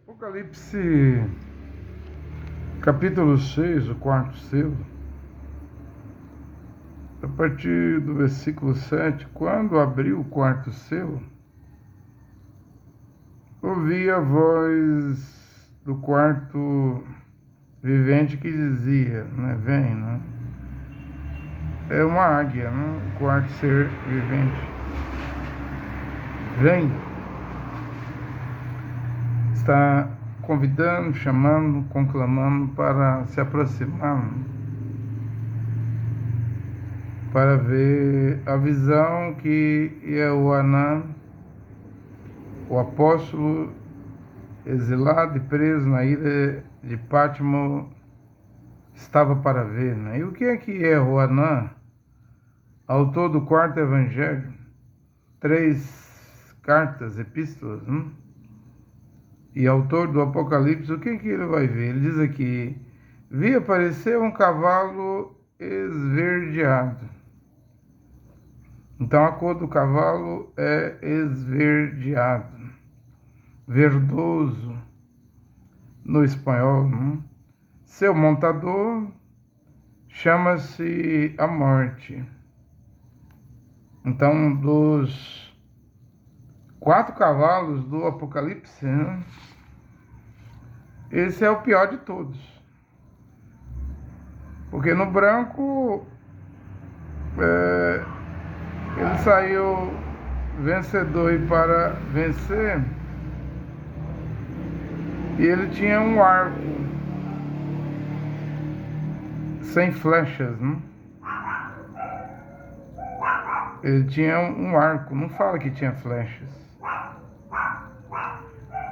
Apocalipse, capítulo 6, o quarto selo, a partir do versículo 7, quando abriu o quarto selo, ouvi a voz do quarto vivente que dizia, né, vem, né? É uma águia, né? O quarto ser vivente. Vem. Está convidando, chamando, conclamando para se aproximar, para ver a visão que Ioanã, o apóstolo exilado e preso na ilha de Patmos, estava para ver, né? E o que é Ioanã, autor do quarto evangelho, 3 cartas, epístolas, né? E autor do Apocalipse, o que ele vai ver? Ele diz aqui: vi aparecer um cavalo esverdeado. Então a cor do cavalo é esverdeado, verdoso no espanhol, né? Seu montador chama-se a morte. Então, dos 4 cavalos do Apocalipse, né? Esse é o pior de todos. Porque no branco ele saiu vencedor e para vencer, e ele tinha um arco sem flechas, né? Ele tinha um arco, não fala que tinha flechas.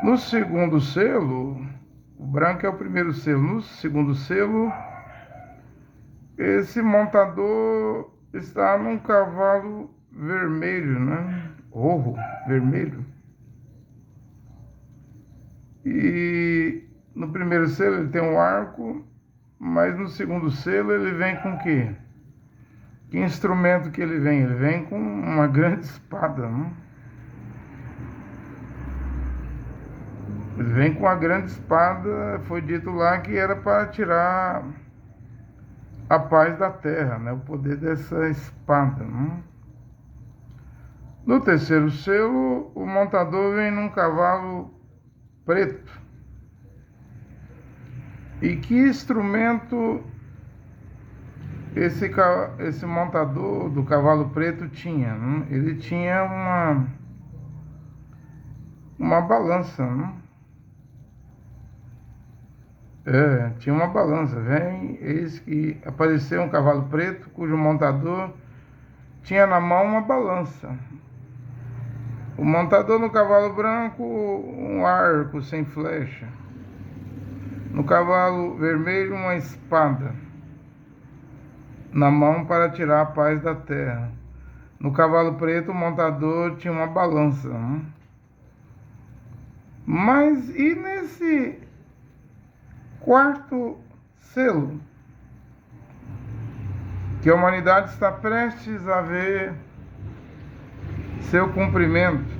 No segundo selo, o branco é o primeiro selo. No segundo selo, esse montador está num cavalo vermelho, né? Orro, vermelho. E no primeiro selo ele tem um arco, mas no segundo selo ele vem com o quê? Que instrumento que ele vem? Ele vem com uma grande espada, né? Ele vem com a grande espada, foi dito lá que era para tirar a paz da terra, né? O poder dessa espada, né? No terceiro selo, o montador vem num cavalo preto. E que instrumento esse montador do cavalo preto tinha, né? Ele tinha uma balança, né? Tinha uma balança. Eis que apareceu um cavalo preto, cujo montador tinha na mão uma balança. O montador no cavalo branco, um arco sem flecha. No cavalo vermelho, uma espada na mão para tirar a paz da terra. No cavalo preto, o montador tinha uma balança, né? Mas e nesse quarto selo, que a humanidade está prestes a ver seu cumprimento,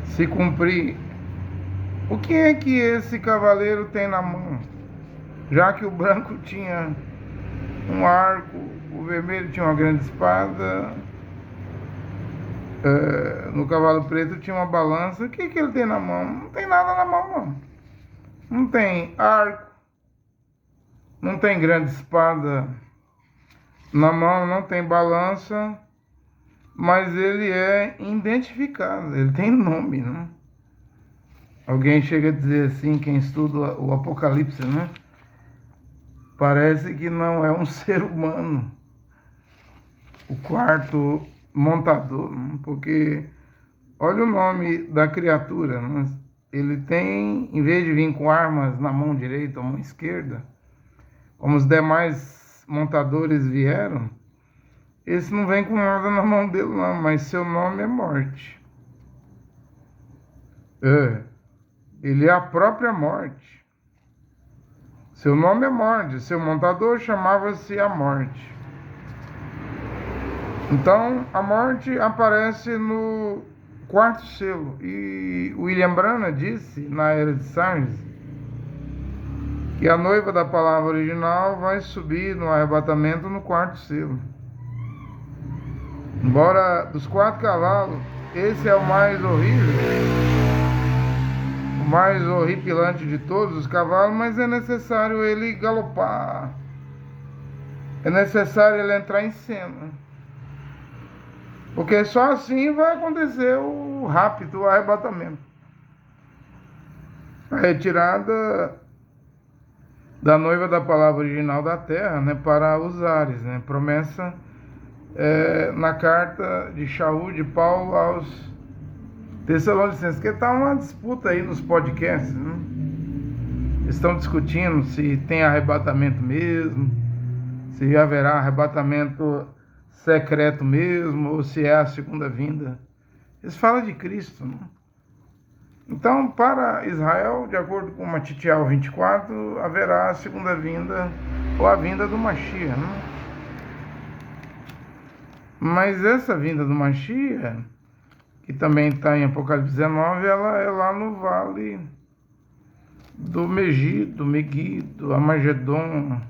se cumprir, o que é que esse cavaleiro tem na mão? Já que o branco tinha um arco, o vermelho tinha uma grande espada, no cavalo preto tinha uma balança. O que ele tem na mão? Não tem nada na mão, não. Não tem arco, não tem grande espada na mão, não tem balança, mas ele é identificado, ele tem nome, né? Alguém chega a dizer assim, quem estuda o Apocalipse, né? Parece que não é um ser humano, o quarto montador, né? Porque olha o nome da criatura, né? Ele tem, em vez de vir com armas na mão direita ou mão esquerda, como os demais montadores vieram, esse não vem com nada na mão dele, não, mas seu nome é morte. Ele é a própria morte. Seu nome é morte. Seu montador chamava-se a morte. Então, a morte aparece no quarto selo. E William Branham disse, na Era de Sarnes, que a noiva da palavra original vai subir no arrebatamento no quarto selo. Embora dos 4 cavalos, esse é o mais horrível, o mais horripilante de todos os cavalos, mas é necessário ele galopar, é necessário ele entrar em cena, porque só assim vai acontecer o rápido, o arrebatamento, a retirada da noiva da palavra original da terra, né, para os ares, né, promessa na carta de Shaul de Paulo aos Tessalonicenses, que está uma disputa aí nos podcasts, né? Estão discutindo se tem arrebatamento mesmo, se haverá arrebatamento secreto mesmo, ou se é a segunda vinda. Eles falam de Cristo, né? Então, para Israel, de acordo com Matitiel 24, haverá a segunda vinda, ou a vinda do Mashiach, né? Mas essa vinda do Mashiach, que também está em Apocalipse 19, ela é lá no vale do Megido, Amagedon,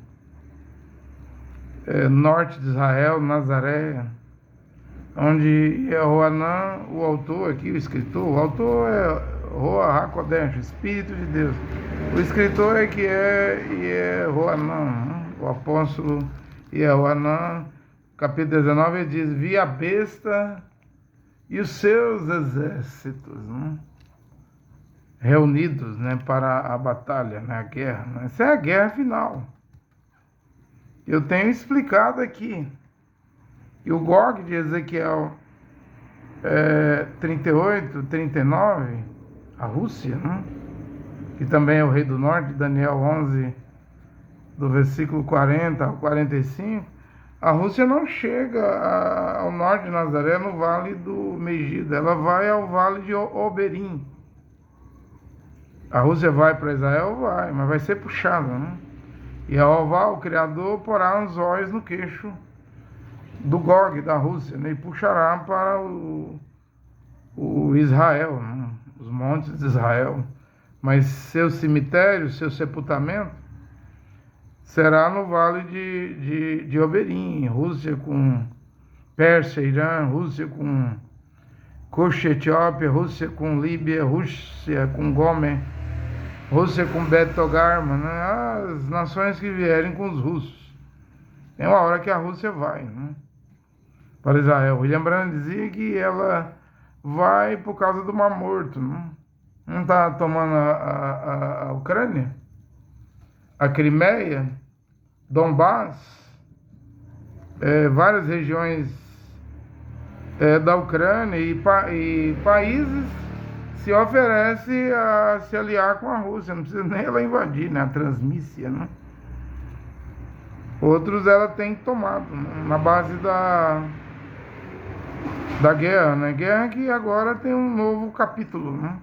norte de Israel, Nazaré, onde Yehoanã, o autor aqui, o escritor, o autor é Roa HaKodesh, Espírito de Deus. O escritor é que é Yehoanã, o apóstolo Yehoanã, capítulo 19, ele diz: vi a besta e os seus exércitos, né, reunidos, né, para a batalha, né, a guerra. Né? Essa é a guerra final. Eu tenho explicado aqui. E o Gog de Ezequiel 38, 39, a Rússia, né, que também é o rei do norte, Daniel 11, do versículo 40 ao 45, a Rússia não chega ao norte de Nazaré, no vale do Megido, ela vai ao vale de Oberim. A Rússia vai para Israel? Vai, mas vai ser puxada, né? E Jeová, o Criador, porá anzóis no queixo do Gog, da Rússia, né? E puxará para o Israel, né? Os montes de Israel. Mas seu cemitério, seu sepultamento, será no vale de Oberim, Rússia com Pérsia, Irã, Rússia com Cush, Etiópia, Rússia com Líbia, Rússia com Gomer, Rússia com Bet-Togarma, né? As nações que vierem com os russos. Tem uma hora que a Rússia vai, né, para Israel. William Branham dizia que ela vai por causa do Mar Morto, né? Não está tomando a Ucrânia, a Crimeia, Donbass, várias regiões da Ucrânia e países se oferecem a se aliar com a Rússia, não precisa nem ela invadir, né, a Transnistria, né? Outros ela tem tomado, né, na base da guerra, né? Guerra que agora tem um novo capítulo, né?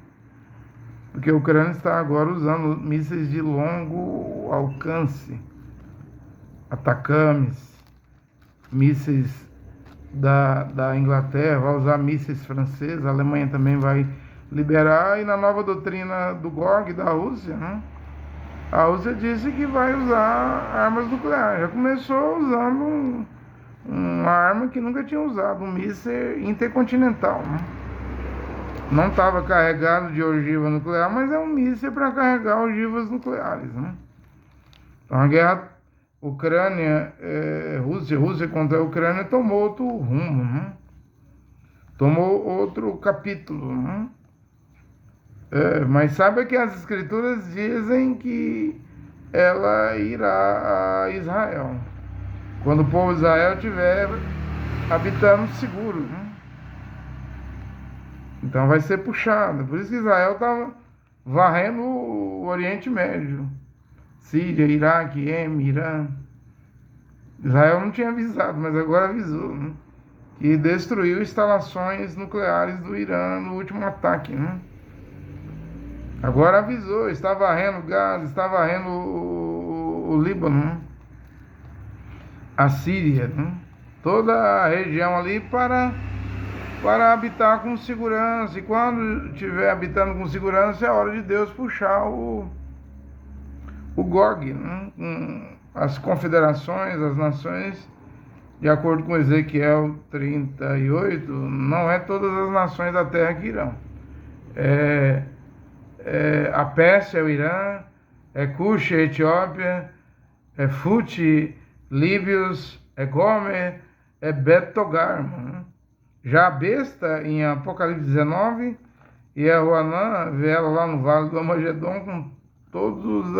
Porque a Ucrânia está agora usando mísseis de longo alcance, Atacames, mísseis da Inglaterra, vai usar mísseis franceses, a Alemanha também vai liberar, e na nova doutrina do Gog, da Rússia, né, a Rússia disse que vai usar armas nucleares. Já começou usando uma arma que nunca tinha usado, um míssil intercontinental, né? Não estava carregado de ogiva nuclear, mas é um míssil para carregar ogivas nucleares, né? Então a guerra Ucrânia, Rússia contra a Ucrânia tomou outro rumo, né? Tomou outro capítulo, né? Mas sabe que as escrituras dizem que ela irá a Israel, quando o povo de Israel estiver habitando seguro, né? Então vai ser puxada. Por isso que Israel estava varrendo o Oriente Médio, Síria, Iraque, Iêmen, Irã. Israel não tinha avisado, mas agora avisou, né? Que destruiu instalações nucleares do Irã no último ataque, né? Agora avisou, está varrendo Gaza, está varrendo o Líbano, né? A Síria, né? Toda a região ali para para habitar com segurança. E quando estiver habitando com segurança, é hora de Deus puxar o Gog, né? As confederações, as nações, de acordo com Ezequiel 38, não é todas as nações da terra que irão. A Pérsia, o Irã, Cush, a Etiópia, Fut, Líbios, Gomer, Bet-Togarma, né? Já a besta, em Apocalipse 19, e a Ruanã, vê ela lá no Vale do Amagedon com todos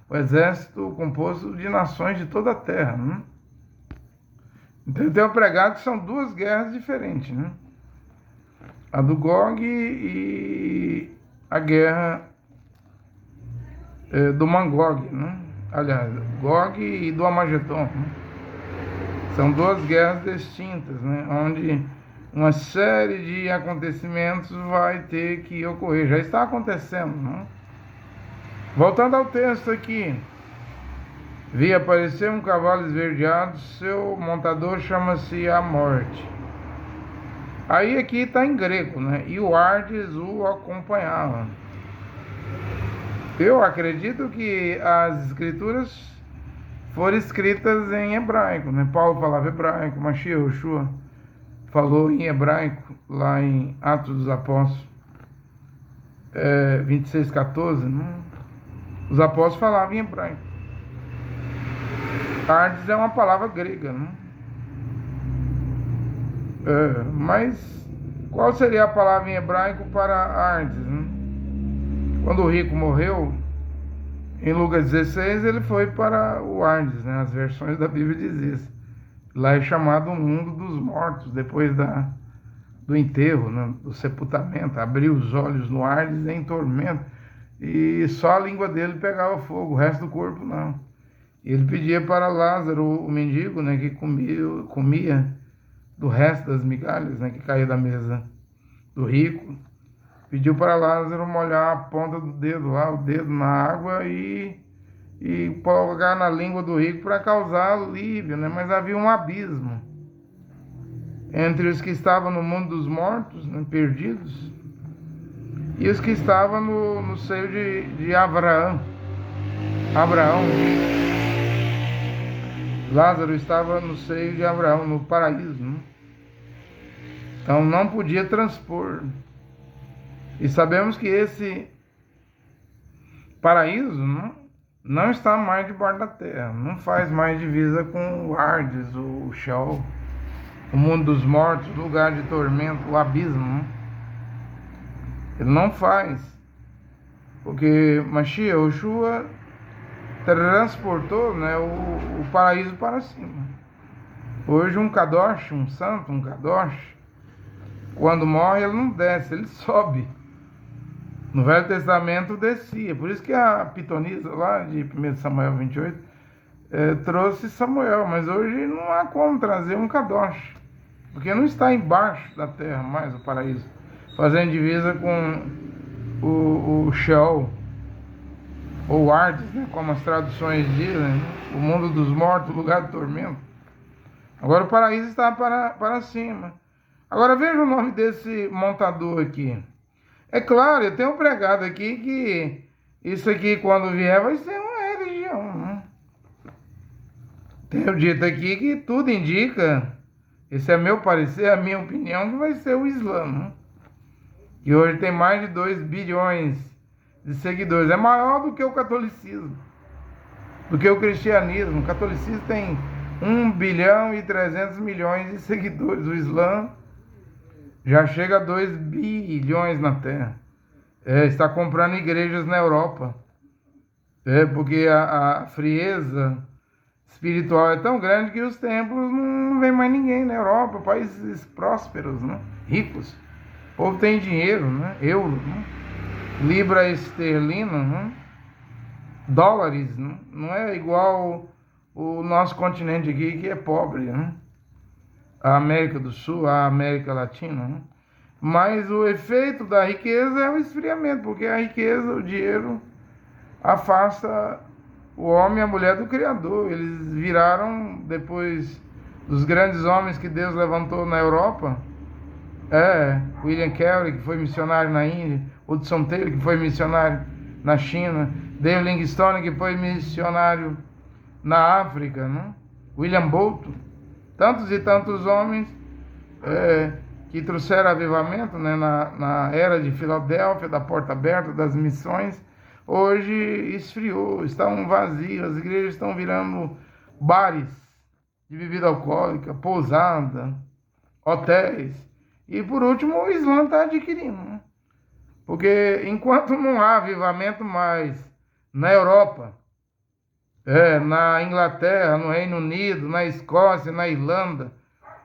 o exército composto de nações de toda a terra, né? Então eu tenho pregado que são duas guerras diferentes, né? A do Gog e a guerra do Magog, né? Aliás, Gog e do Amagedon, né? São duas guerras distintas, né? Onde uma série de acontecimentos vai ter que ocorrer. Já está acontecendo, né? Voltando ao texto aqui. Vi aparecer um cavalo esverdeado, seu montador chama-se a Morte. Aí aqui está em grego, né? E o Ardes o acompanhava. Eu acredito que as escrituras foram escritas em hebraico, né? Paulo falava hebraico, Mashiach Yoshua falou em hebraico, lá em Atos dos Apóstolos 26:14, né? Os apóstolos falavam em hebraico. Ardes é uma palavra grega, né? Mas qual seria a palavra em hebraico para Ardes, né? Quando o rico morreu, em Lucas 16, ele foi para o Ardes, né? As versões da Bíblia dizem isso. Lá é chamado o mundo dos mortos, depois do enterro, né? Do sepultamento. Abriu os olhos no Ardes em tormento, e só a língua dele pegava fogo, o resto do corpo não. Ele pedia para Lázaro, o mendigo, né, que comia do resto das migalhas, né, que caía da mesa do rico, pediu para Lázaro molhar a ponta do dedo lá, o dedo na água e colocar na língua do rico para causar alívio, né? Mas havia um abismo entre os que estavam no mundo dos mortos, né, perdidos, e os que estavam no seio de Abraão. Lázaro estava no seio de Abraão, no paraíso, né? Então não podia transpor. E sabemos que esse paraíso, né, não está mais debaixo da terra, não faz mais divisa com o Hades, o Sheol, o mundo dos mortos, o lugar de tormento, o abismo, né? Ele não faz, porque Mashiach Yoshua transportou, né, o paraíso para cima. Hoje um Kadosh, um santo, um Kadosh, quando morre ele não desce, ele sobe. No Velho Testamento descia, por isso que a pitonisa lá de 1 Samuel 28 trouxe Samuel, mas hoje não há como trazer um Kadosh, porque não está embaixo da terra mais o paraíso, fazendo divisa com o Sheol, ou Hades, né, como as traduções dizem, né, o mundo dos mortos, o lugar do tormento. Agora o paraíso está para cima. Agora veja o nome desse montador aqui. É claro, eu tenho pregado aqui que isso aqui, quando vier, vai ser uma religião, né? Tenho dito aqui que tudo indica, esse é meu parecer, a minha opinião, que vai ser o Islã, né? Que hoje tem mais de 2 bilhões de seguidores. É maior do que o catolicismo, do que o cristianismo. O catolicismo tem 1 bilhão e 300 milhões de seguidores. O Islã já chega a 2 bilhões na Terra. Está comprando igrejas na Europa. Porque a frieza espiritual é tão grande que os templos não vem mais ninguém na Europa. Países prósperos, né? Ricos. O povo tem dinheiro, né? Euro, né? Libra esterlina, né? Dólares, né? Não é igual o nosso continente aqui, que é pobre, né? A América do Sul, a América Latina, né? Mas o efeito da riqueza é o esfriamento, porque a riqueza, o dinheiro, afasta o homem e a mulher do Criador. Eles viraram, depois dos grandes homens que Deus levantou na Europa, William Carey, que foi missionário na Índia, Hudson Taylor, que foi missionário na China, Dale Livingstone, que foi missionário na África, né? William Bolton, tantos e tantos homens que trouxeram avivamento, né, na era de Filadélfia, da porta aberta, das missões. Hoje esfriou, estão vazios, as igrejas estão virando bares de bebida alcoólica, pousada, hotéis. E por último, o Islã está adquirindo, né? Porque enquanto não há avivamento mais na Europa, na Inglaterra, no Reino Unido, na Escócia, na Irlanda,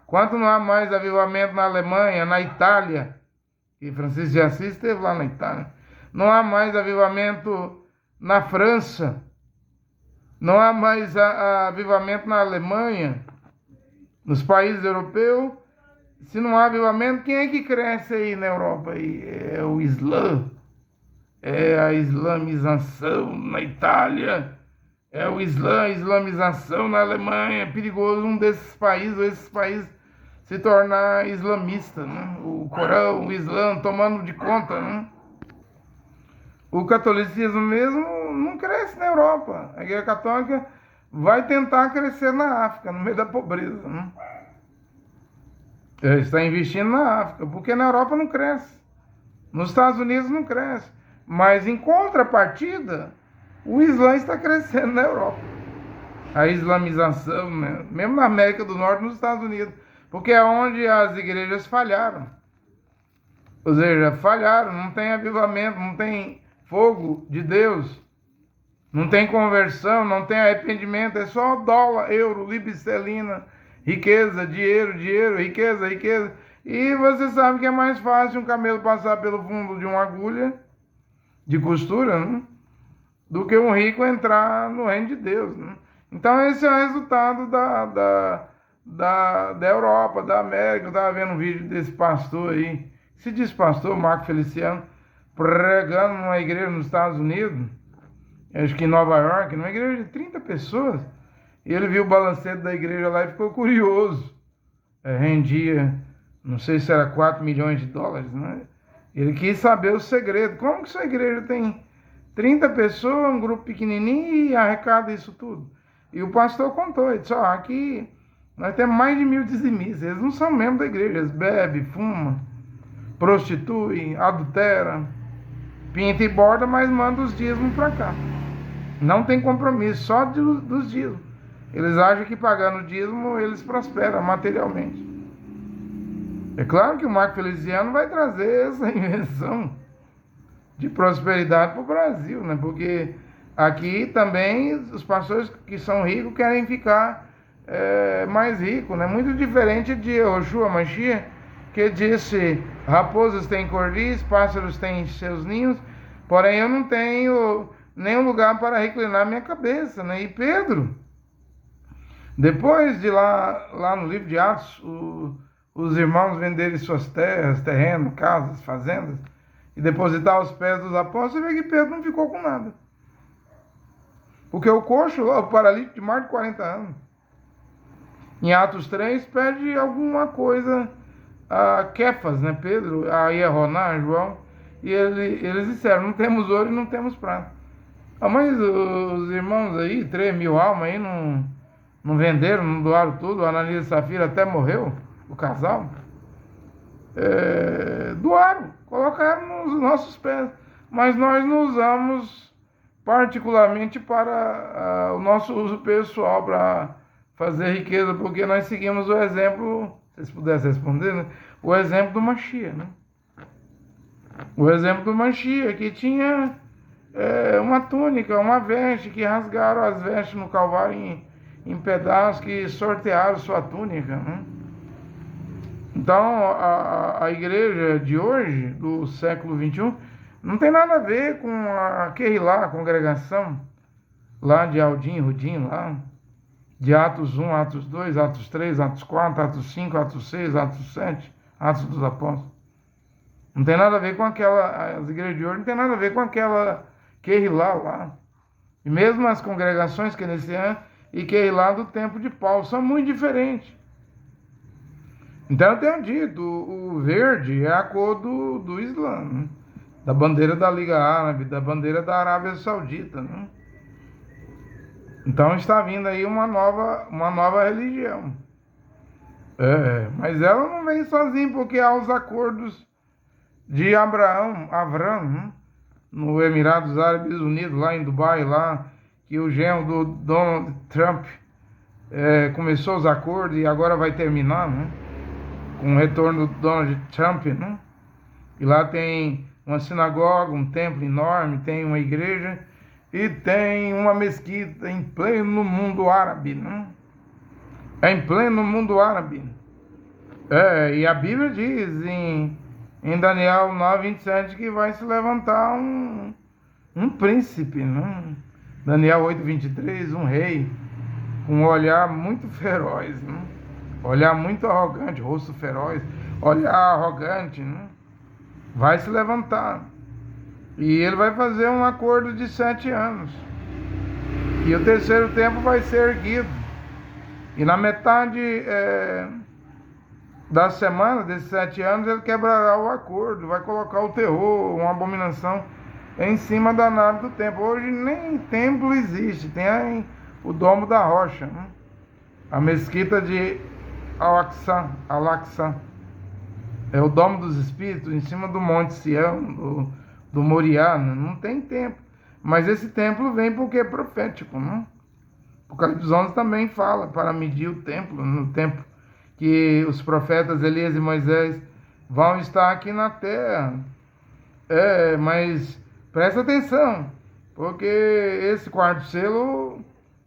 enquanto não há mais avivamento na Alemanha, na Itália, e Francisco de Assis esteve lá na Itália, não há mais avivamento na França, não há mais avivamento na Alemanha, nos países europeus. Se não há avivamento, quem é que cresce aí na Europa? É o Islã, é a islamização na Itália, é o Islã, a islamização na Alemanha. É perigoso um desses países, ou esses países, se tornar islamista, né? O Corão, o Islã tomando de conta, né? O catolicismo mesmo não cresce na Europa. A Igreja Católica vai tentar crescer na África, no meio da pobreza, né? Está investindo na África, porque na Europa não cresce. Nos Estados Unidos não cresce. Mas em contrapartida, o Islã está crescendo na Europa. A islamização, né? Mesmo na América do Norte, nos Estados Unidos. Porque é onde as igrejas falharam. Ou seja, falharam, não tem avivamento, não tem fogo de Deus, não tem conversão, não tem arrependimento, é só dólar, euro, libra esterlina, riqueza, dinheiro, riqueza. E você sabe que é mais fácil um camelo passar pelo fundo de uma agulha de costura, né, do que um rico entrar no reino de Deus, né? Então esse é o resultado da Europa, da América. Eu estava vendo um vídeo desse pastor aí, se diz pastor, Marco Feliciano, pregando numa igreja nos Estados Unidos, acho que em Nova York, numa igreja de 30 pessoas. E ele viu o balancete da igreja lá e ficou curioso. Rendia, não sei se era 4 milhões de dólares, né? Ele quis saber o segredo. Como que sua igreja tem 30 pessoas, um grupo pequenininho, e arrecada isso tudo? E o pastor contou, ele disse, aqui nós temos mais de 1.000 dizimistas. Eles não são membros da igreja, eles bebem, fumam, prostituem, adulteram, pinta e borda, mas manda os dízimos para cá. Não tem compromisso, só dos dízimos. Eles acham que pagando o dízimo eles prosperam materialmente. É claro que o Marco Feliciano vai trazer essa invenção de prosperidade para o Brasil, né? Porque aqui também os pastores que são ricos querem ficar mais ricos, né? Muito diferente de Yoshua Mashiach, que disse, raposas têm cordéis, pássaros têm seus ninhos, porém eu não tenho nenhum lugar para reclinar minha cabeça, né? E Pedro, depois de lá no livro de Atos, os irmãos venderem suas terras, terrenos, casas, fazendas, e depositar aos pés dos apóstolos, você vê que Pedro não ficou com nada. Porque o coxo, o paralítico de mais de 40 anos, em Atos 3, pede alguma coisa a Kefas, né? Pedro, a Ieroná, João, e eles disseram, não temos ouro e não temos prata. Mas os irmãos aí, 3.000 almas aí, não venderam, não doaram tudo. O Ananias e Safira até morreu, o casal. Doaram, colocaram nos nossos pés. Mas nós não usamos particularmente para o nosso uso pessoal, para fazer riqueza, porque nós seguimos o exemplo, se vocês pudessem responder, né? O exemplo do Mashiach, né? O exemplo do Mashiach, que tinha uma túnica, uma veste, que rasgaram as vestes no Calvário em pedaços, que sortearam sua túnica, né? Então, a igreja de hoje, do século XXI, não tem nada a ver com aquele lá, a congregação, lá de Aldim, Rudim, lá, de Atos 1, Atos 2, Atos 3, Atos 4, Atos 5, Atos 6, Atos 7, Atos dos Apóstolos. Não tem nada a ver com as igrejas de hoje, não tem nada a ver com aquele lá. E mesmo as congregações keynesianas e aquele lá do tempo de Paulo são muito diferentes. Então eu tenho dito, o verde é a cor do Islã, né? Da bandeira da Liga Árabe, da bandeira da Arábia Saudita, né? Então está vindo aí uma nova religião. Mas ela não vem sozinha, porque há os acordos de Avram, né? No Emirados Árabes Unidos, lá em Dubai, lá, que o genro do Donald Trump começou os acordos e agora vai terminar, né? Com o retorno do Donald Trump, né? E lá tem uma sinagoga, um templo enorme, tem uma igreja e tem uma mesquita em pleno mundo árabe, né? É em pleno mundo árabe. E a Bíblia diz em Daniel 9:27 que vai se levantar um príncipe, né? Daniel 8:23, um rei, com um olhar muito feroz, né? Olhar muito arrogante, rosto feroz, olhar arrogante, né? Vai se levantar. E ele vai fazer um acordo de 7 anos. E o terceiro tempo vai ser erguido. E na metade da semana, desses 7 anos, ele quebrará o acordo, vai colocar o terror, uma abominação em cima da nave do templo. Hoje nem templo existe, tem o domo da rocha, né? A mesquita de Al-Aqsa, é o domo dos espíritos, em cima do Monte Sião, do Moriá, né? Não tem templo. Mas esse templo vem porque é profético, né? O Apocalipse 11 também fala para medir o templo, no tempo que os profetas Elias e Moisés vão estar aqui na terra. Mas presta atenção, porque esse quarto selo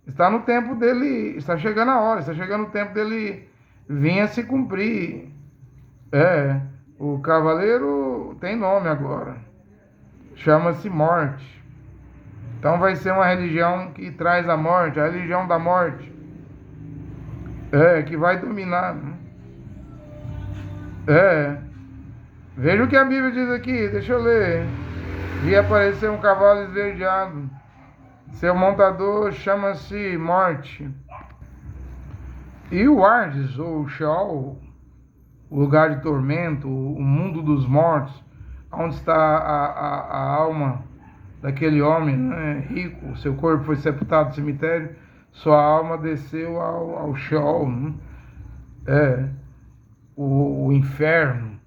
está no tempo dele, está chegando a hora, está chegando o tempo dele vir a se cumprir. O cavaleiro tem nome agora, chama-se morte. Então vai ser uma religião que traz a morte, a religião da morte. Que vai dominar. Veja o que a Bíblia diz aqui, deixa eu ler. Vi aparecer um cavalo esverdeado. Seu montador chama-se Morte. E o Hades, ou Sheol, o lugar de tormento, o mundo dos mortos, onde está a alma daquele homem, né, rico, seu corpo foi sepultado no cemitério, sua alma desceu ao Sheol, né? O inferno,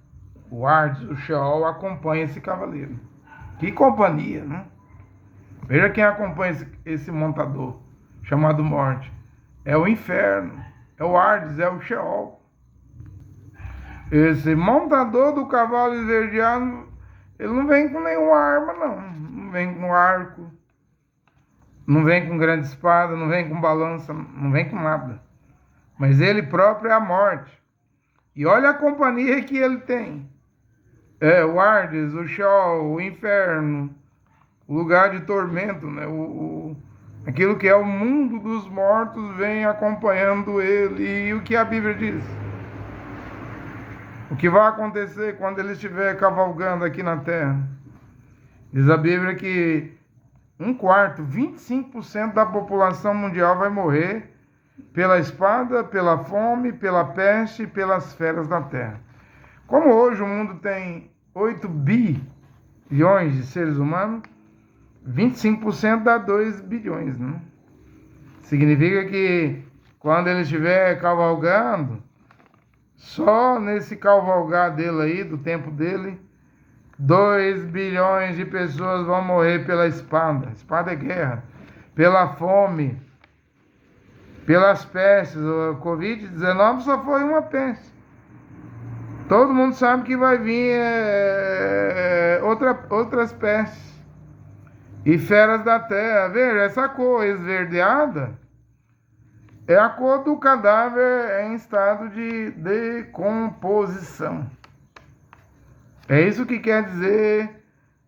o Hades, o Sheol acompanha esse cavaleiro. Que companhia, né? Veja quem acompanha esse montador, chamado Morte. É o inferno, é o Hades, é o Sheol. Esse montador do cavalo esverdeado, ele não vem com nenhuma arma, não vem com arco, não vem com grande espada, não vem com balança, não vem com nada. Mas ele próprio é a morte. E olha a companhia que ele tem. O Hades, o Sheol, o inferno, o lugar de tormento, né? Aquilo que é o mundo dos mortos vem acompanhando ele. E o que a Bíblia diz? O que vai acontecer quando ele estiver cavalgando aqui na terra? Diz a Bíblia que 25% da população mundial vai morrer pela espada, pela fome, pela peste e pelas feras da terra. Como hoje o mundo tem 8 bilhões de seres humanos, 25% dá 2 bilhões, né? Significa que quando ele estiver cavalgando, só nesse cavalgar dele aí, do tempo dele, 2 bilhões de pessoas vão morrer pela espada. Espada é guerra. Pela fome. Pelas pestes. O Covid-19 só foi uma peste. Todo mundo sabe que vai vir outras pestes. E feras da terra. Veja, essa cor esverdeada é a cor do cadáver em estado de decomposição. É isso que quer dizer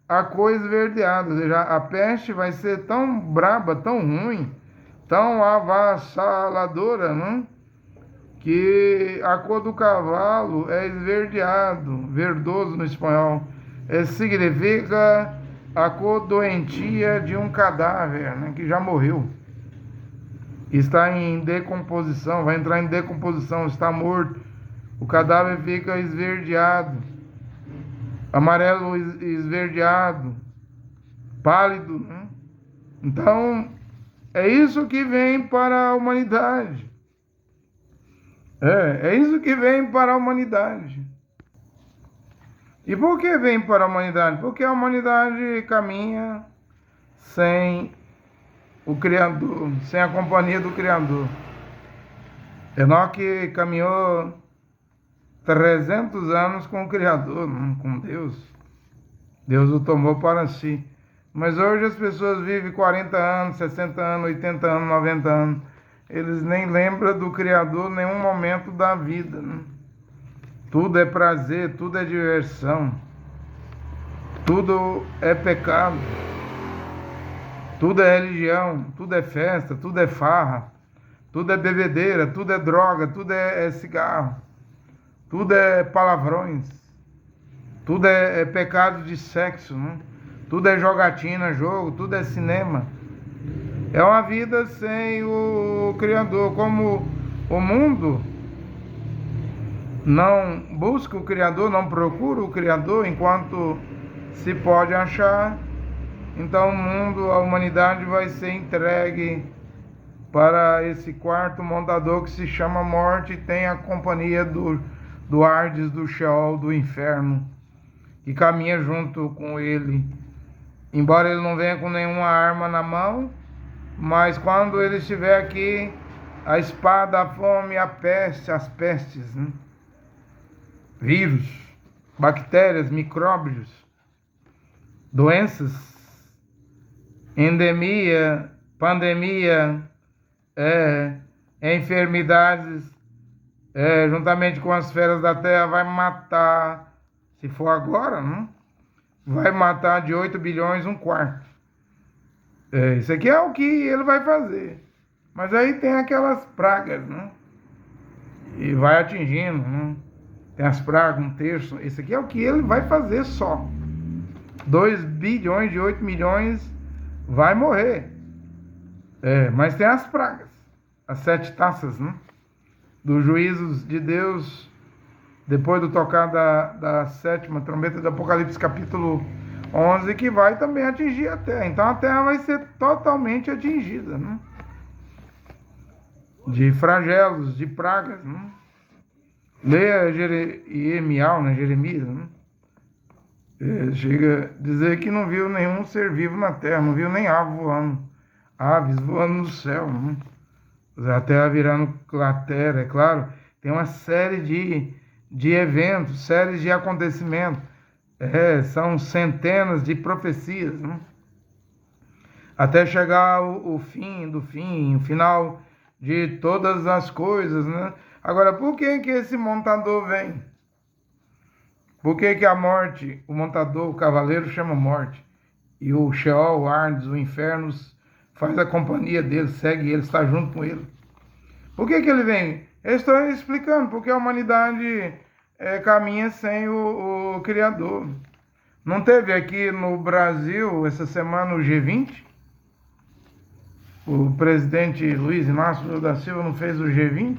a cor esverdeada. Ou seja, a peste vai ser tão braba, tão ruim, tão avassaladora, né? Que a cor do cavalo é esverdeado, verdoso no espanhol. Significa a cor doentia de um cadáver, né? Que já morreu. Está em decomposição, vai entrar em decomposição, está morto. O cadáver fica esverdeado, amarelo esverdeado, pálido, né? Então, é isso que vem para a humanidade. É isso que vem para a humanidade. E por que vem para a humanidade? Porque a humanidade caminha sem o Criador, sem a companhia do Criador. Enoque caminhou 300 anos com o Criador, com Deus. Deus o tomou para si. Mas hoje as pessoas vivem 40 anos, 60 anos, 80 anos, 90 anos. Eles nem lembram do Criador em nenhum momento da vida, né? Tudo é prazer, tudo é diversão. Tudo é pecado. Tudo é religião, tudo é festa, tudo é farra. Tudo é bebedeira, tudo é droga, tudo é cigarro. Tudo é palavrões. Tudo é pecado de sexo, né? Tudo é jogatina, jogo, tudo é cinema. É uma vida sem o Criador. Como o mundo não busca o Criador, não procura o Criador enquanto se pode achar, então o mundo, a humanidade vai ser entregue para esse quarto montador que se chama morte e tem a companhia do Hades, do Sheol, do inferno, que caminha junto com ele. Embora ele não venha com nenhuma arma na mão, mas quando ele estiver aqui, a espada, a fome, a peste, as pestes, né? Vírus, bactérias, micróbios, doenças, endemia, pandemia, enfermidades, juntamente com as feras da terra, vai matar, se for agora, né? Vai matar de 8 bilhões um quarto. Isso aqui é o que ele vai fazer. Mas aí tem aquelas pragas, né? E vai atingindo, né? Tem as pragas, um terço. Isso aqui é o que ele vai fazer só. 2 bilhões de 8 milhões vai morrer. Mas tem as pragas. As 7 taças, né? Dos juízos de Deus. Depois do tocar da 7ª trombeta do Apocalipse, capítulo 11, que vai também atingir a terra. Então a terra vai ser totalmente atingida, né? De flagelos, de pragas, né? Leia Jeremias, né? Chega a dizer que não viu nenhum ser vivo na terra, não viu nem aves voando no céu, né? A terra virando cratera, é claro. Tem uma série de eventos, séries de acontecimentos. São centenas de profecias, né? Até chegar o fim do fim, o final de todas as coisas, né? Agora, por que esse montador vem? Por que a morte, o montador, o cavaleiro chama morte? E o Sheol, o Hades, o inferno faz a companhia dele, segue ele, está junto com ele. Por que ele vem? Eu estou explicando, porque a humanidade caminha sem o Criador. Não teve aqui no Brasil, essa semana, o G20? O presidente Luiz Inácio Lula da Silva não fez o G20?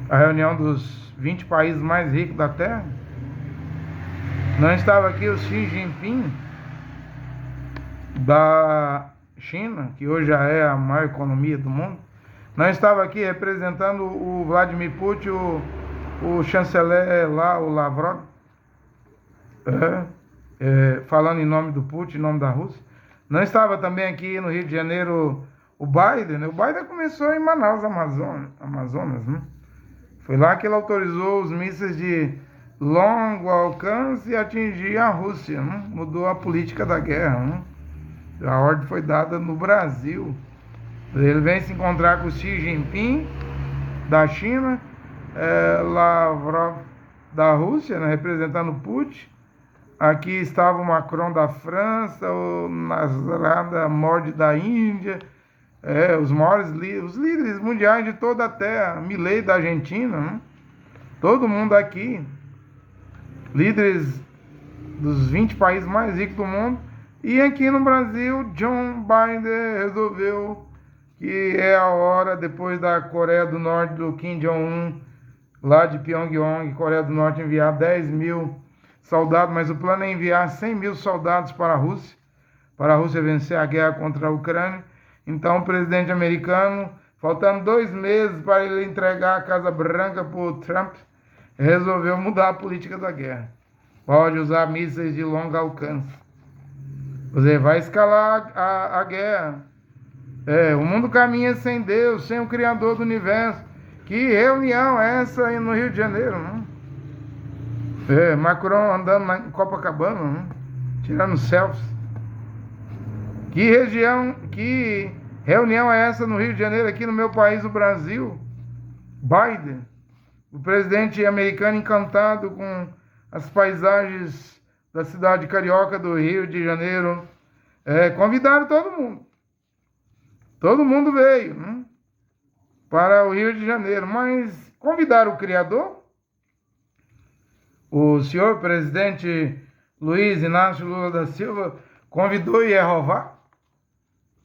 A reunião dos 20 países mais ricos da Terra? Não estava aqui o Xi Jinping, da China, que hoje já é a maior economia do mundo? Não estava aqui representando o Vladimir Putin, o chanceler lá, o Lavrov, falando em nome do Putin, em nome da Rússia? Não estava também aqui no Rio de Janeiro o Biden, né? O Biden começou em Manaus, Amazonas, né? Foi lá que ele autorizou os mísseis de longo alcance e atingir a Rússia, né? Mudou a política da guerra, né? A ordem foi dada no Brasil. Ele vem se encontrar com o Xi Jinping, da China, Lavrov, da Rússia, né, representando Putin. Aqui estava o Macron da França, o Narendra Modi da Índia, os maiores os líderes mundiais de toda a Terra, Milei da Argentina, né? Todo mundo aqui, líderes dos 20 países mais ricos do mundo. E aqui no Brasil, John Biden resolveu que é a hora, depois da Coreia do Norte, do Kim Jong-un, lá de Pyongyang, Coreia do Norte, enviar 10 mil soldados, mas o plano é enviar 100 mil soldados para a Rússia vencer a guerra contra a Ucrânia. Então, o presidente americano, faltando 2 meses para ele entregar a Casa Branca para o Trump, resolveu mudar a política da guerra. Pode usar mísseis de longo alcance. Você vai escalar a guerra. O mundo caminha sem Deus, sem o Criador do Universo. Que reunião é essa aí no Rio de Janeiro, não? Macron andando em Copacabana, não? Tirando selfies. Que reunião é essa no Rio de Janeiro, aqui no meu país, o Brasil? Biden, o presidente americano, encantado com as paisagens da cidade carioca do Rio de Janeiro. Convidaram todo mundo. Todo mundo veio, né, para o Rio de Janeiro, mas convidaram o Criador? O senhor presidente Luiz Inácio Lula da Silva convidou Jeová?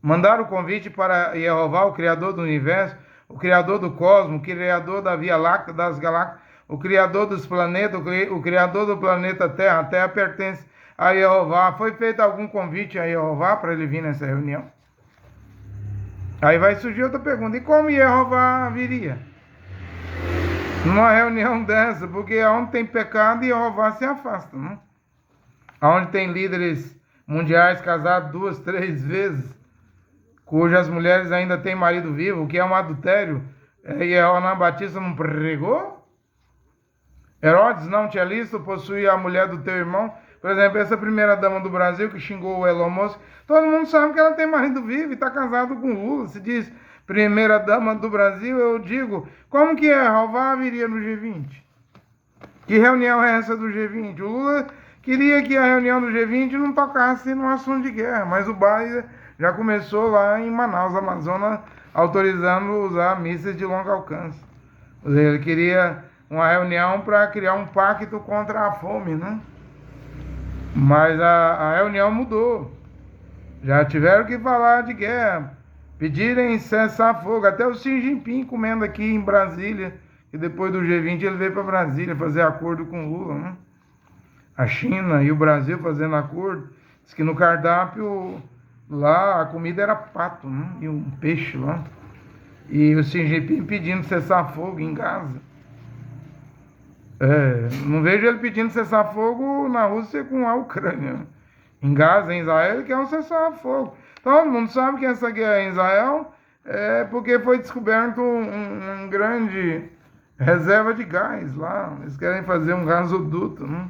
Mandaram o convite para Jeová, o Criador do Universo, o Criador do Cosmos, o Criador da Via Láctea, das galáxias, o Criador dos planetas, o Criador do planeta Terra. A Terra pertence a Jeová. Foi feito algum convite a Jeová para ele vir nessa reunião? Aí vai surgir outra pergunta: e como Jeová viria numa reunião dessa? Porque onde tem pecado, Jeová se afasta, não? Onde tem líderes mundiais casados 2, 3 vezes, cujas mulheres ainda têm marido vivo, o que é um adultério, João Batista não pregou? Herodes não tinha listo possuir a mulher do teu irmão? Por exemplo, essa primeira dama do Brasil que xingou o Elon Musk, todo mundo sabe que ela tem marido vivo e está casado com Lula. Se diz primeira dama do Brasil, eu digo, como que Jeová viria no G20? Que reunião é essa do G20? O Lula queria que a reunião do G20 não tocasse no assunto de guerra, mas o Biden já começou lá em Manaus, Amazonas, autorizando usar mísseis de longo alcance. Ele queria uma reunião para criar um pacto contra a fome, né? Mas a reunião mudou. Já tiveram que falar de guerra, pedirem cessar fogo. Até o Xi Jinping comendo aqui em Brasília, e depois do G20 ele veio para Brasília fazer acordo com Lula, né? A China e o Brasil fazendo acordo. Diz que no cardápio lá a comida era pato, né? E um peixe lá. E o Xi Jinping pedindo cessar fogo em Gaza. Não vejo ele pedindo cessar-fogo na Rússia com a Ucrânia. Em Gaza, em Israel, ele quer um cessar-fogo. Todo mundo sabe que essa guerra em Israel é porque foi descoberto um grande reserva de gás lá. Eles querem fazer um gasoduto, né?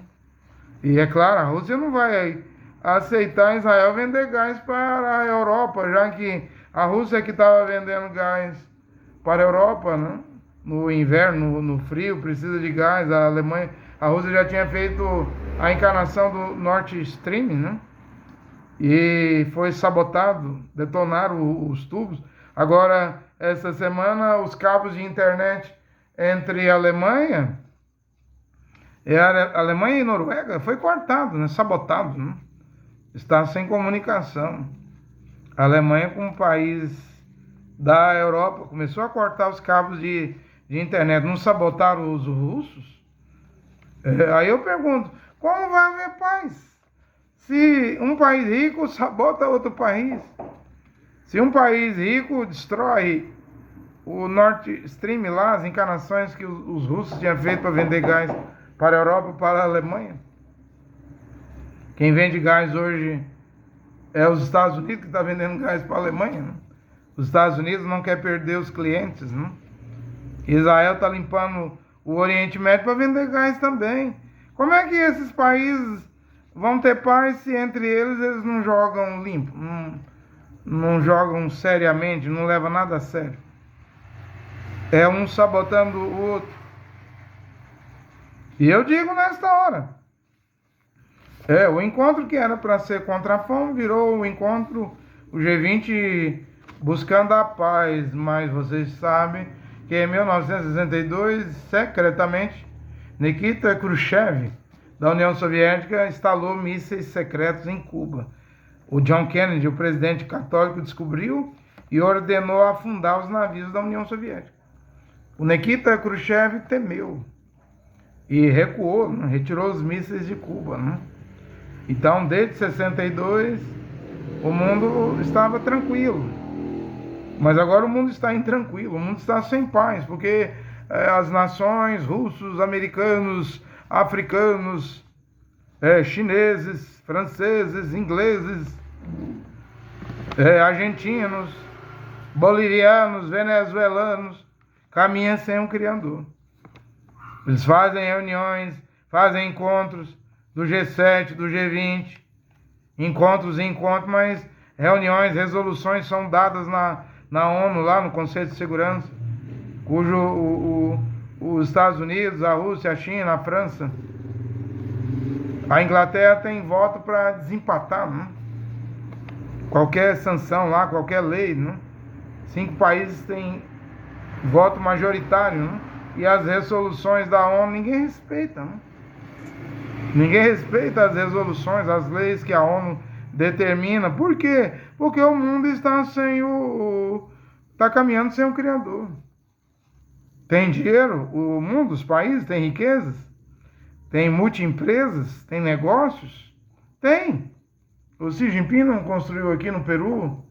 E é claro, a Rússia não vai aceitar Israel vender gás para a Europa, já que a Rússia que estava vendendo gás para a Europa, né? No inverno, no frio, precisa de gás. A Rússia já tinha feito a encarnação do Nord Stream, né? E foi sabotado, detonaram os tubos. Agora, essa semana, os cabos de internet entre a Alemanha e Noruega foi cortado, né? Sabotado, né? Está sem comunicação. A Alemanha, como país da Europa, começou a cortar os cabos de internet. Não sabotaram os russos? Aí eu pergunto, como vai haver paz se um país rico sabota outro país? Se um país rico destrói o Nord Stream lá, as encarnações que os russos tinham feito para vender gás para a Europa e para a Alemanha. Quem vende gás hoje é os Estados Unidos, que está vendendo gás para a Alemanha, né? Os Estados Unidos não quer perder os clientes, né? Israel está limpando o Oriente Médio para vender gás também. Como é que esses países vão ter paz se entre eles não jogam limpo, não jogam seriamente, não levam nada a sério? É um sabotando o outro. E eu digo nesta hora, o encontro que era para ser contra a fome virou o encontro, o G20 buscando a paz, mas vocês sabem que em 1962, secretamente, Nikita Khrushchev, da União Soviética, instalou mísseis secretos em Cuba. O John Kennedy, o presidente católico, descobriu e ordenou afundar os navios da União Soviética. O Nikita Khrushchev temeu e recuou, né? Retirou os mísseis de Cuba, né? Então, desde 62, o mundo estava tranquilo. Mas agora o mundo está intranquilo, o mundo está sem paz, porque as nações, russos, americanos, africanos, chineses, franceses, ingleses, argentinos, bolivianos, venezuelanos, caminham sem um Criador. Eles fazem reuniões, fazem encontros do G7, do G20, encontros, mas reuniões, resoluções são dadas na ONU, lá no Conselho de Segurança, cujo os Estados Unidos, a Rússia, a China, a França, a Inglaterra tem voto para desempatar, né? Qualquer sanção lá, qualquer lei, né? 5 países têm voto majoritário, né? E as resoluções da ONU ninguém respeita, né? Ninguém respeita as resoluções, as leis que a ONU determina. Por quê? Porque o mundo está sem está caminhando sem o Criador. Tem dinheiro, o mundo, os países, tem riquezas, tem multiempresas, tem negócios? Tem. O Xi Jinping não construiu aqui no Peru,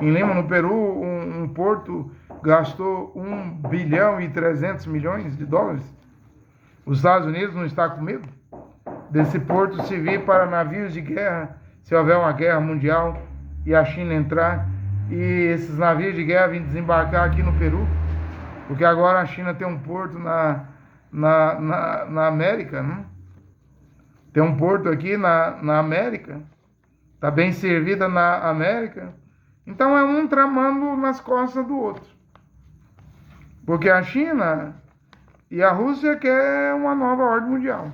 em Lima, no Peru, um porto, gastou 1 bilhão e 300 milhões de dólares. Os Estados Unidos não está com medo desse porto servir para navios de guerra, se houver uma guerra mundial e a China entrar, e esses navios de guerra virem desembarcar aqui no Peru, porque agora a China tem um porto na América, né? Tem um porto aqui na América, está bem servida na América. Então é um tramando nas costas do outro. Porque a China e a Rússia quer uma nova ordem mundial.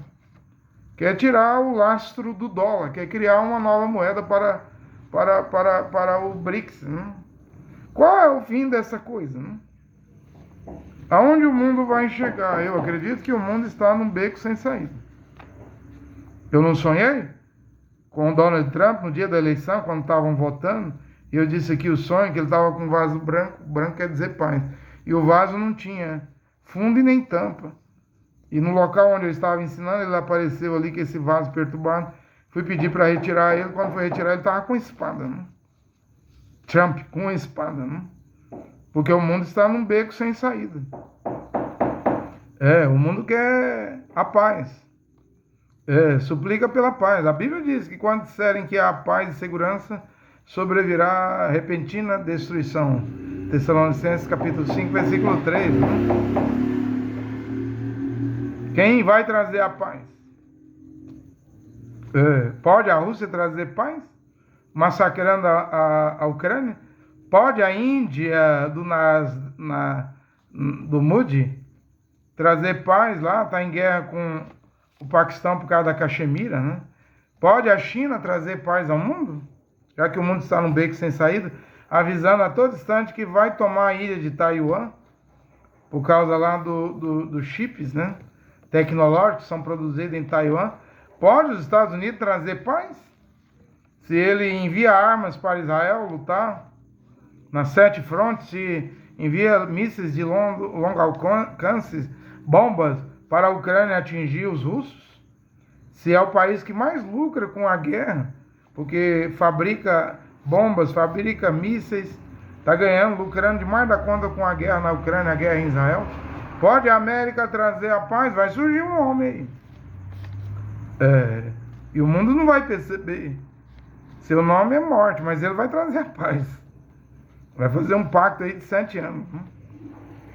Quer tirar o lastro do dólar, quer criar uma nova moeda para o BRICS. Né? Qual é o fim dessa coisa? Né? Aonde o mundo vai chegar? Eu acredito que o mundo está num beco sem saída. Eu não sonhei com o Donald Trump no dia da eleição, quando estavam votando, e eu disse aqui o sonho, que ele estava com um vaso branco, branco quer dizer paz, e o vaso não tinha fundo e nem tampa. E no local onde eu estava ensinando, ele apareceu ali com esse vaso perturbado. Fui pedir para retirar ele. Quando foi retirar, ele estava com espada, né? Trump com espada, né? Porque o mundo está num beco sem saída. O mundo quer a paz. Suplica pela paz. A Bíblia diz que quando disserem que há paz e segurança, sobrevirá repentina destruição. Tessalonicenses capítulo 5, versículo 3, né? Quem vai trazer a paz? Pode a Rússia trazer paz? Massacrando a Ucrânia? Pode a Índia do Modi trazer paz lá? Está em guerra com o Paquistão por causa da Caxemira, né? Pode a China trazer paz ao mundo? Já que o mundo está num beco sem saída, avisando a todo instante que vai tomar a ilha de Taiwan, por causa lá dos chips, né? Tecnológicos que são produzidos em Taiwan. Pode os Estados Unidos trazer paz? Se ele envia armas para Israel lutar nas 7 frontes, se envia mísseis de longo alcance, bombas para a Ucrânia atingir os russos, se é o país que mais lucra com a guerra, porque fabrica bombas, fabrica mísseis, está ganhando, lucrando demais da conta com a guerra na Ucrânia, a guerra em Israel. Pode a América trazer a paz? Vai surgir um homem aí. E o mundo não vai perceber. Seu nome é morte, mas ele vai trazer a paz. Vai fazer um pacto aí de 7 anos.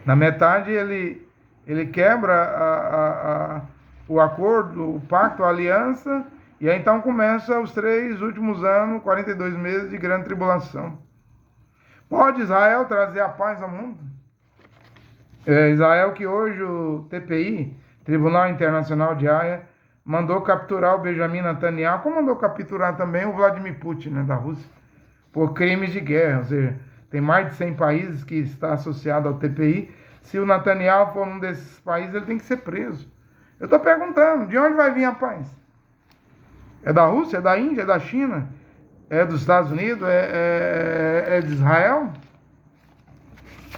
Na metade ele quebra o acordo, o pacto, a aliança, e aí então começa os 3 últimos anos, 42 meses de grande tribulação. Pode Israel trazer a paz ao mundo? Israel que hoje o TPI, Tribunal Internacional de Haia, mandou capturar o Benjamin Netanyahu, como mandou capturar também o Vladimir Putin, né, da Rússia, por crimes de guerra. Ou seja, tem mais de 100 países que está associado ao TPI. Se o Netanyahu for um desses países, ele tem que ser preso. Eu estou perguntando, de onde vai vir a paz? É da Rússia? É da Índia? É da China? É dos Estados Unidos? É de Israel?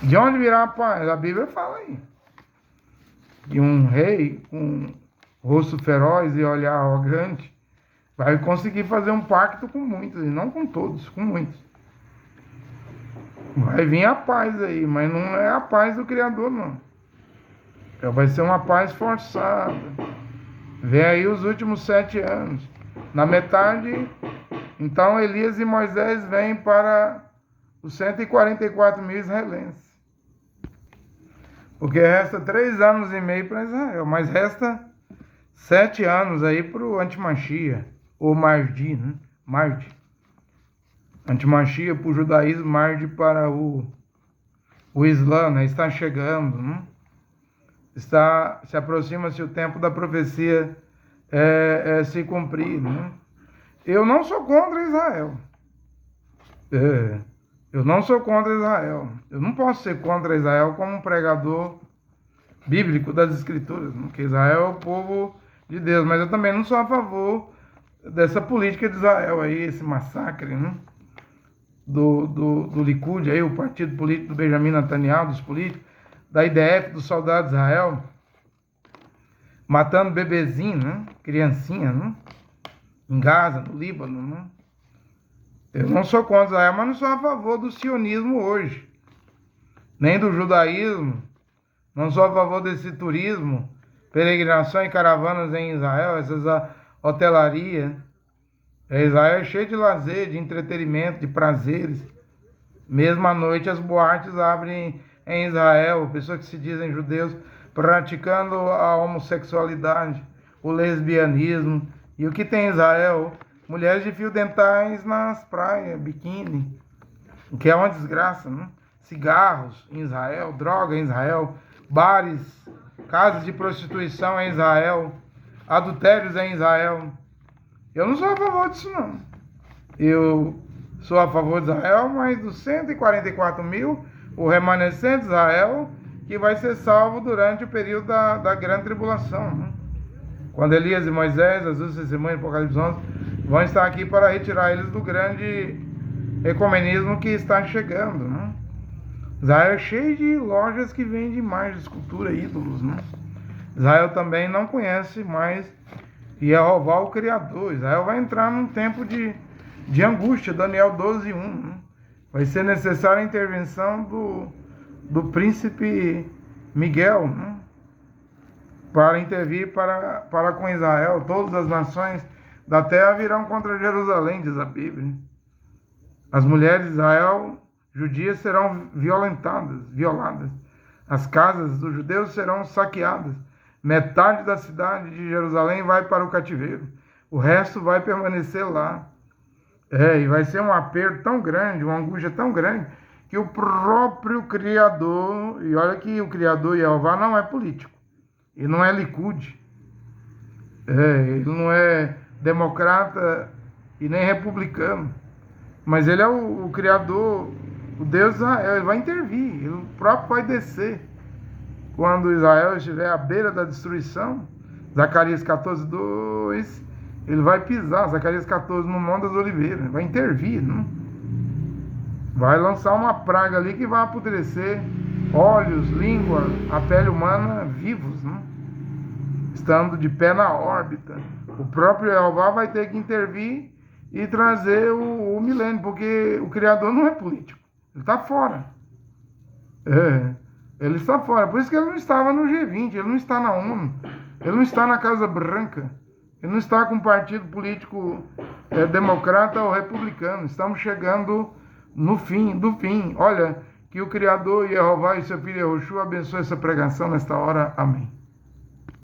De onde virá a paz? A Bíblia fala aí. de um rei com rosto feroz e olhar arrogante, vai conseguir fazer um pacto com muitos, e não com todos, com muitos. Vai vir a paz aí, mas não é a paz do Criador, não. Vai ser uma paz forçada. Vem aí os últimos 7 anos. Na metade, então Elias e Moisés vêm para os 144 mil israelenses. Porque resta 3 anos e meio para Israel, mas resta 7 anos aí para o Antimachia, ou Mardi, né? Mardi. Antimachia para o judaísmo, Mardi para o Islã, né? Está chegando, né? Se aproxima-se o tempo da profecia se cumprir, né? Eu não sou contra Israel. Eu não sou contra Israel. Eu não posso ser contra Israel como um pregador bíblico das Escrituras, né? Porque Israel é o povo de Deus, mas eu também não sou a favor dessa política de Israel aí, esse massacre, né? Do Likud, aí, o partido político do Benjamin Netanyahu, dos políticos, da IDF, dos soldados de Israel, matando bebezinho, né? Criancinha, né? Em Gaza, no Líbano, né? Eu não sou contra Israel, mas não sou a favor do sionismo hoje, nem do judaísmo, não sou a favor desse turismo, peregrinação e caravanas em Israel, essas hotelarias. Israel é cheio de lazer, de entretenimento, de prazeres. Mesmo à noite as boates abrem em Israel, pessoas que se dizem judeus, praticando a homossexualidade, o lesbianismo. E o que tem em Israel? Mulheres de fio dentais nas praias, biquíni, o que é uma desgraça, né? Cigarros em Israel, droga em Israel, bares, casas de prostituição em Israel, adultérios em Israel. Eu não sou a favor disso, não. Eu sou a favor de Israel, mas dos 144 mil, o remanescente de Israel, que vai ser salvo durante o período da grande tribulação, né? Quando Elias e Moisés, as duas testemunhas, Apocalipse 11, vão estar aqui para retirar eles do grande ecumenismo que está chegando, né? Israel é cheio de lojas que vendem imagens, escultura, ídolos, né? Israel também não conhece mais Jeová, o Criador. Israel vai entrar num tempo de angústia, Daniel 12:1, né? Vai ser necessária a intervenção do príncipe Miguel, né? Para intervir para com Israel. Todas as nações da terra virão contra Jerusalém, diz a Bíblia. As mulheres de Israel, judias, serão violadas. As casas dos judeus serão saqueadas. Metade da cidade de Jerusalém vai para o cativeiro. O resto vai permanecer lá. E vai ser um aperto tão grande, uma angústia tão grande, que o próprio Criador, e olha que o Criador Jeová não é político, ele não é Likud, ele não é democrata e nem republicano, mas ele é o Criador, o Deus de Israel. Ele vai intervir, ele próprio vai descer. Quando Israel estiver à beira da destruição, Zacarias 14:2, ele vai pisar, Zacarias 14, no Monte das Oliveiras, vai intervir, né? Vai lançar uma praga ali que vai apodrecer olhos, língua, a pele humana vivos, né? Estando de pé na órbita. O próprio Jeová vai ter que intervir e trazer o milênio, porque o Criador não é político, ele está fora. Ele está fora, por isso que ele não estava no G20, ele não está na ONU, ele não está na Casa Branca, ele não está com um partido político democrata ou republicano. Estamos chegando no fim do fim. Olha, que o Criador Jeová e seu filho Yehoshua abençoe essa pregação nesta hora. Amém.